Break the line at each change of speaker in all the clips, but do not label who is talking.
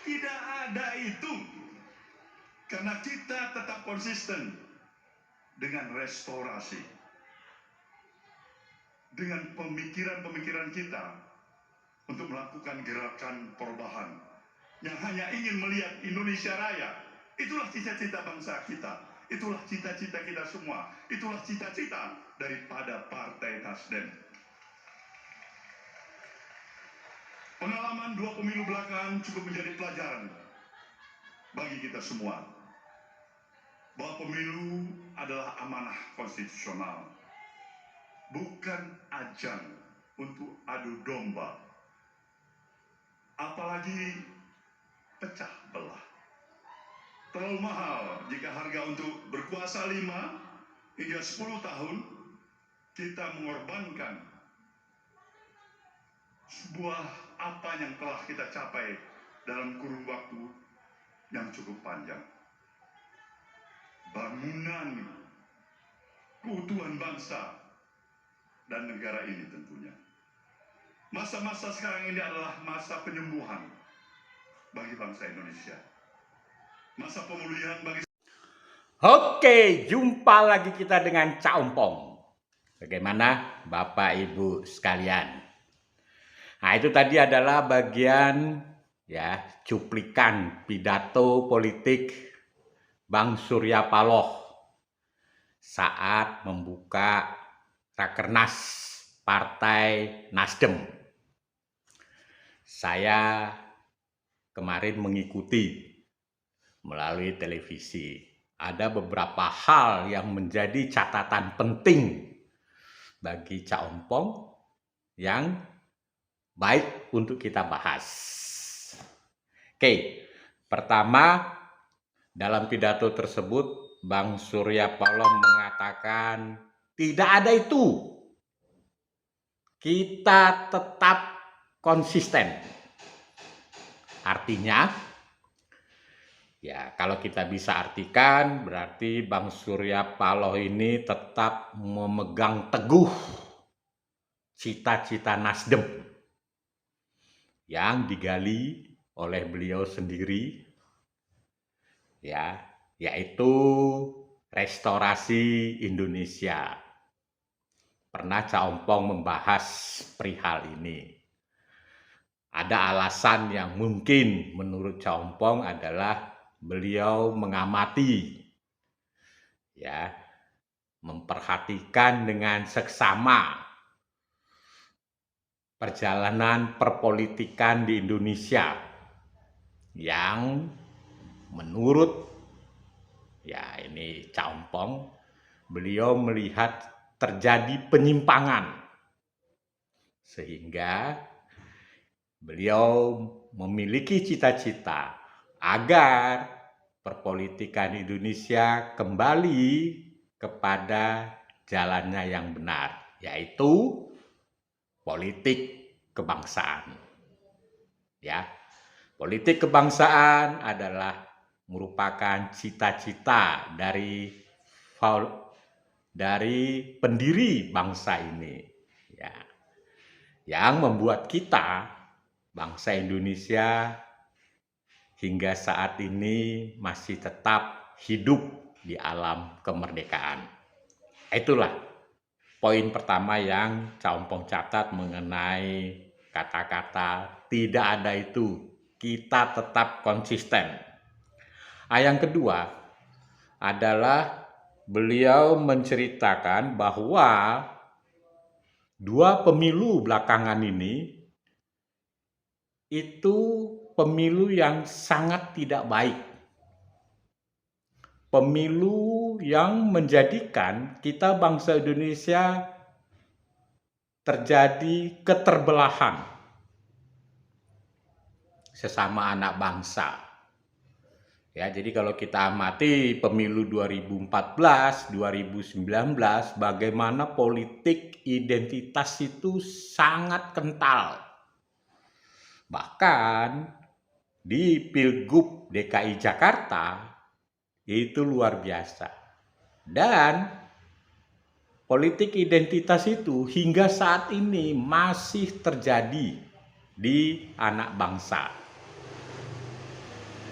Tidak ada itu. Karena kita tetap konsisten dengan restorasi. Dengan pemikiran-pemikiran kita untuk melakukan gerakan perubahan yang hanya ingin melihat Indonesia Raya. Itulah cita-cita bangsa kita. Itulah cita-cita kita semua. Itulah cita-cita daripada Partai Nasdem. Pengalaman 2 pemilu belakangan cukup menjadi pelajaran bagi kita semua bahwa pemilu adalah amanah konstitusional, bukan ajang untuk adu domba, apalagi pecah belah. Terlalu mahal jika harga untuk berkuasa 5 hingga 10 tahun kita mengorbankan sebuah apa yang telah kita capai dalam kurun waktu yang cukup panjang. Bangunan keutuhan bangsa dan negara ini tentunya. Masa-masa sekarang ini adalah masa penyembuhan bagi bangsa Indonesia. Masa pemulihan bagi...
Oke, jumpa lagi kita dengan Cak Ompong. Bagaimana Bapak Ibu sekalian? Nah, itu tadi adalah bagian cuplikan pidato politik Bang Surya Paloh saat membuka Rakernas Partai Nasdem. Saya kemarin mengikuti melalui televisi. Ada beberapa hal yang menjadi catatan penting bagi Cak Ompong yang baik untuk kita bahas. Oke, pertama, dalam pidato tersebut Bang Surya Paloh mengatakan tidak ada itu. Kita tetap konsisten. Artinya, kalau kita bisa artikan, berarti Bang Surya Paloh ini tetap memegang teguh cita-cita Nasdem yang digali oleh beliau sendiri, yaitu restorasi Indonesia. Pernah Cak Ompong membahas perihal ini. Ada alasan yang mungkin menurut Cak Ompong adalah beliau mengamati, memperhatikan dengan seksama perjalanan perpolitikan di Indonesia yang menurut Cak Ompong, beliau melihat terjadi penyimpangan sehingga beliau memiliki cita-cita agar perpolitikan Indonesia kembali kepada jalannya yang benar, yaitu politik kebangsaan. Politik kebangsaan adalah merupakan cita-cita dari pendiri bangsa ini, yang membuat kita, bangsa Indonesia, hingga saat ini masih tetap hidup di alam kemerdekaan. Itulah poin pertama yang Cak Ompong catat mengenai kata-kata tidak ada itu, kita tetap konsisten. Yang kedua adalah beliau menceritakan bahwa 2 pemilu belakangan ini itu pemilu yang sangat tidak baik. Pemilu yang menjadikan kita bangsa Indonesia terjadi keterbelahan sesama anak bangsa. Jadi kalau kita amati pemilu 2014, 2019, bagaimana politik identitas itu sangat kental. Bahkan di Pilgub DKI Jakarta itu luar biasa. Dan politik identitas itu hingga saat ini masih terjadi di anak bangsa.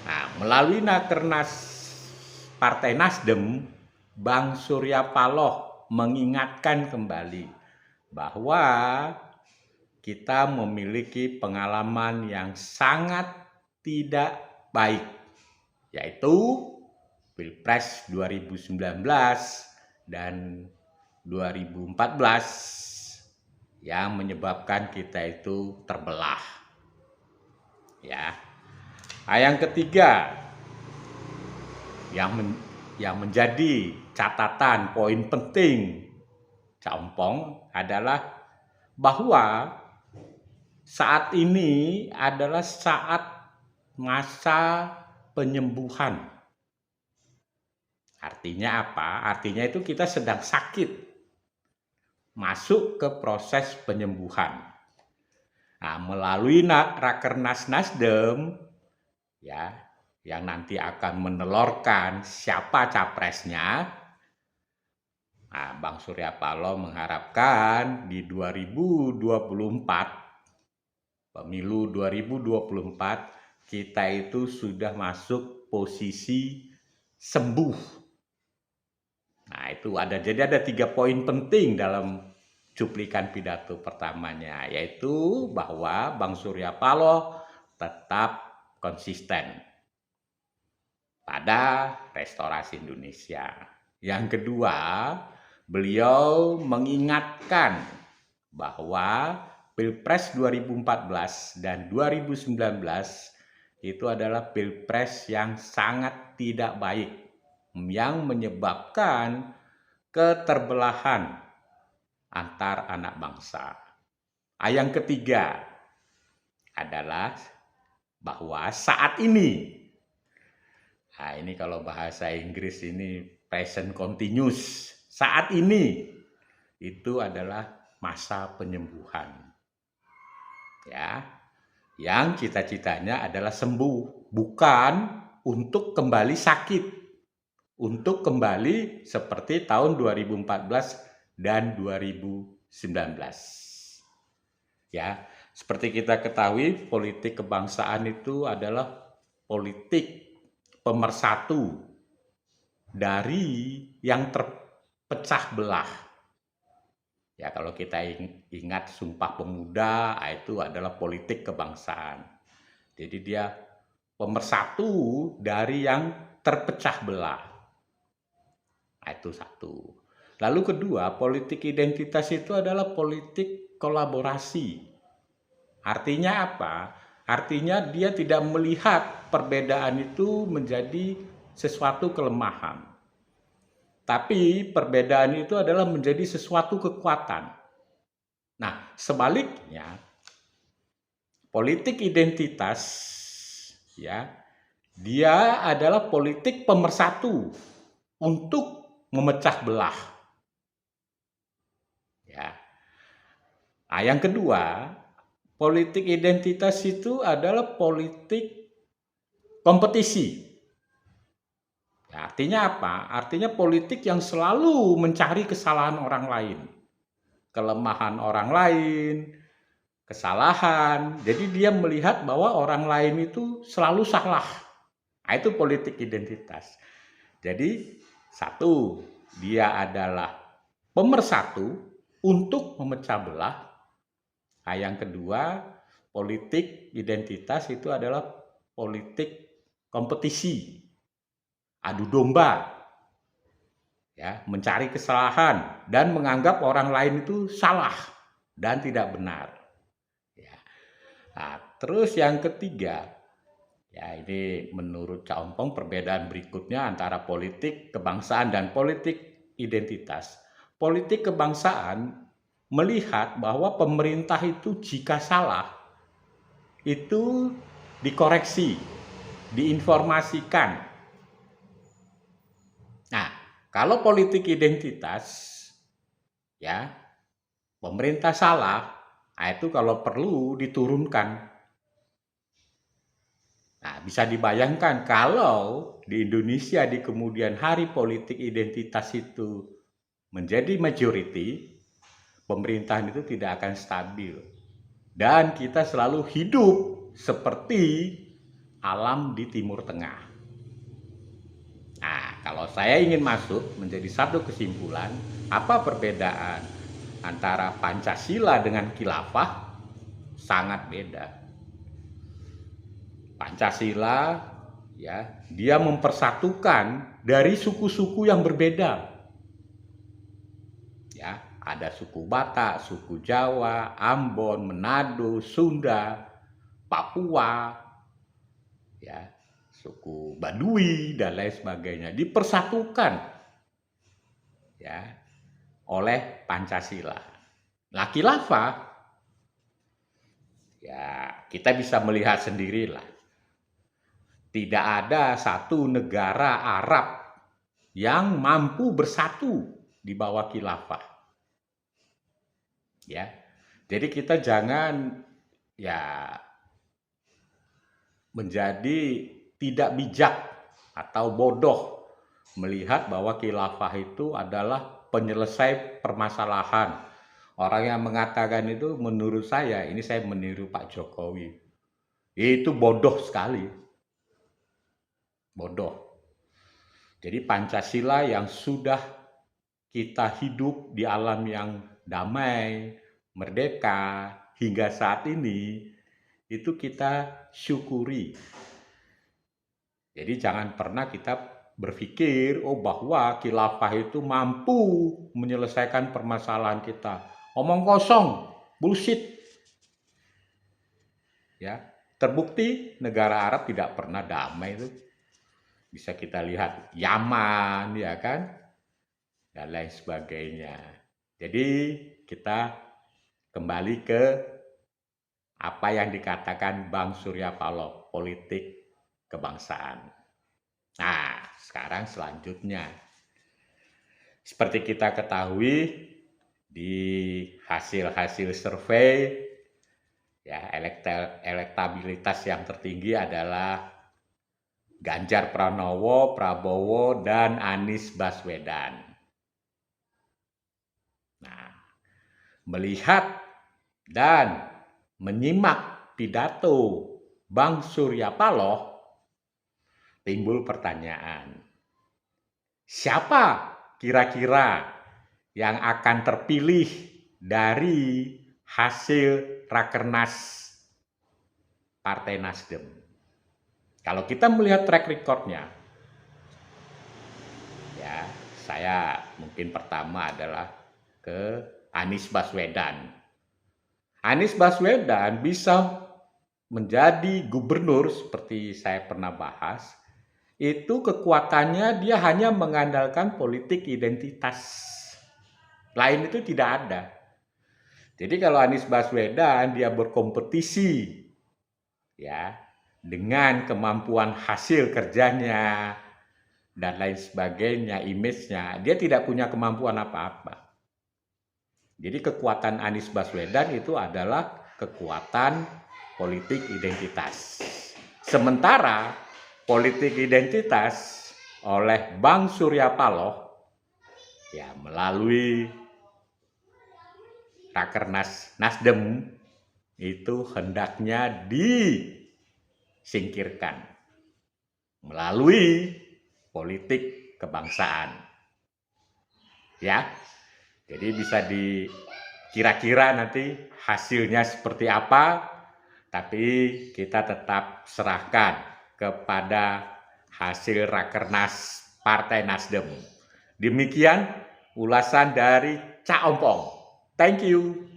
Nah, melalui Rakernas Partai Nasdem, Bang Surya Paloh mengingatkan kembali bahwa kita memiliki pengalaman yang sangat tidak baik, yaitu Pilpres 2019 dan 2014 yang menyebabkan kita itu terbelah. Ya. Yang ketiga yang menjadi catatan poin penting Cak Ompong adalah bahwa saat ini adalah saat masa penyembuhan. Artinya apa? Artinya itu kita sedang sakit, masuk ke proses penyembuhan. Nah, melalui Rakernas Nasdem, ya, yang nanti akan menelurkan siapa capresnya, nah, Bang Surya Paloh mengharapkan di 2024, pemilu 2024, kita itu sudah masuk posisi sembuh. Nah, itu jadi ada 3 poin penting dalam cuplikan pidato pertamanya, yaitu bahwa Bang Surya Paloh tetap konsisten pada restorasi Indonesia. Yang kedua, beliau mengingatkan bahwa Pilpres 2014 dan 2019 itu adalah pilpres yang sangat tidak baik, yang menyebabkan keterbelahan antar anak bangsa. Yang ketiga adalah bahwa saat ini, nah ini kalau bahasa Inggris ini present continuous, saat ini itu adalah masa penyembuhan. Ya, yang cita-citanya adalah sembuh, bukan untuk kembali sakit, untuk kembali seperti tahun 2014 dan 2019. Ya, seperti kita ketahui, politik kebangsaan itu adalah politik pemersatu dari yang terpecah belah. Ya, kalau kita ingat Sumpah Pemuda, itu adalah politik kebangsaan. Jadi dia pemersatu dari yang terpecah belah. Nah, itu satu. Lalu kedua, politik identitas itu adalah politik kolaborasi. Artinya apa? Artinya dia tidak melihat perbedaan itu menjadi sesuatu kelemahan. Tapi perbedaan itu adalah menjadi sesuatu kekuatan. Nah, sebaliknya, politik identitas, ya, dia adalah politik pemersatu untuk memecah belah. Ya. Nah, yang kedua, politik identitas itu adalah politik kompetisi. Artinya apa? Artinya politik yang selalu mencari kesalahan orang lain, kelemahan orang lain, kesalahan. Jadi dia melihat bahwa orang lain itu selalu salah. Nah, itu politik identitas. Jadi satu, dia adalah pemersatu untuk memecah belah. Nah, yang kedua, politik identitas itu adalah politik kompetisi, adu domba, ya, mencari kesalahan dan menganggap orang lain itu salah dan tidak benar. Ya. Nah, terus yang ketiga, ya ini menurut Cak Ompong perbedaan berikutnya antara politik kebangsaan dan politik identitas. Politik kebangsaan melihat bahwa pemerintah itu jika salah itu dikoreksi, diinformasikan. Nah, kalau politik identitas, ya, pemerintah salah, nah itu kalau perlu diturunkan. Nah, bisa dibayangkan kalau di Indonesia di kemudian hari politik identitas itu menjadi majority, pemerintahan itu tidak akan stabil. Dan kita selalu hidup seperti alam di Timur Tengah. Nah, kalau saya ingin masuk menjadi satu kesimpulan, apa perbedaan antara Pancasila dengan khilafah? Sangat beda. Pancasila ya, dia mempersatukan dari suku-suku yang berbeda. Ya, ada suku Batak, suku Jawa, Ambon, Manado, Sunda, Papua, ya, suku Baduy dan lain sebagainya dipersatukan ya oleh Pancasila. Nah, khilafah ya kita bisa melihat sendirilah. Tidak ada satu negara Arab yang mampu bersatu di bawah khilafah. Ya. Jadi kita jangan ya menjadi tidak bijak atau bodoh melihat bahwa khilafah itu adalah penyelesai permasalahan. Orang yang mengatakan itu menurut saya, ini saya meniru Pak Jokowi, itu bodoh sekali. Bodoh. Jadi Pancasila yang sudah kita hidup di alam yang damai, merdeka, hingga saat ini, itu kita syukuri. Jadi jangan pernah kita berpikir, oh bahwa khilafah itu mampu menyelesaikan permasalahan kita. Omong kosong, bullshit. Ya, terbukti negara Arab tidak pernah damai itu. Bisa kita lihat Yaman, ya kan, dan lain sebagainya. Jadi kita kembali ke apa yang dikatakan Bang Surya Paloh, politik kebangsaan. Nah, sekarang selanjutnya, seperti kita ketahui di hasil-hasil survei, ya elektabilitas yang tertinggi adalah Ganjar Pranowo, Prabowo, dan Anies Baswedan. Nah, melihat dan menyimak pidato Bang Surya Paloh, timbul pertanyaan, siapa kira-kira yang akan terpilih dari hasil Rakernas Partai Nasdem? Kalau kita melihat track record-nya, ya saya mungkin pertama adalah ke Anies Baswedan. Anies Baswedan bisa menjadi gubernur seperti saya pernah bahas, itu kekuatannya dia hanya mengandalkan politik identitas. Lain itu tidak ada. Jadi kalau Anies Baswedan dia berkompetisi ya dengan kemampuan hasil kerjanya dan lain sebagainya, image-nya, dia tidak punya kemampuan apa-apa. Jadi kekuatan Anies Baswedan itu adalah kekuatan politik identitas. Sementara politik identitas oleh Bang Surya Paloh ya melalui Rakernas Nasdem itu hendaknya disingkirkan melalui politik kebangsaan. Ya. Jadi bisa dikira-kira nanti hasilnya seperti apa, tapi kita tetap serahkan kepada hasil Rakernas Partai Nasdem. Demikian ulasan dari Cak Ompong. Thank you.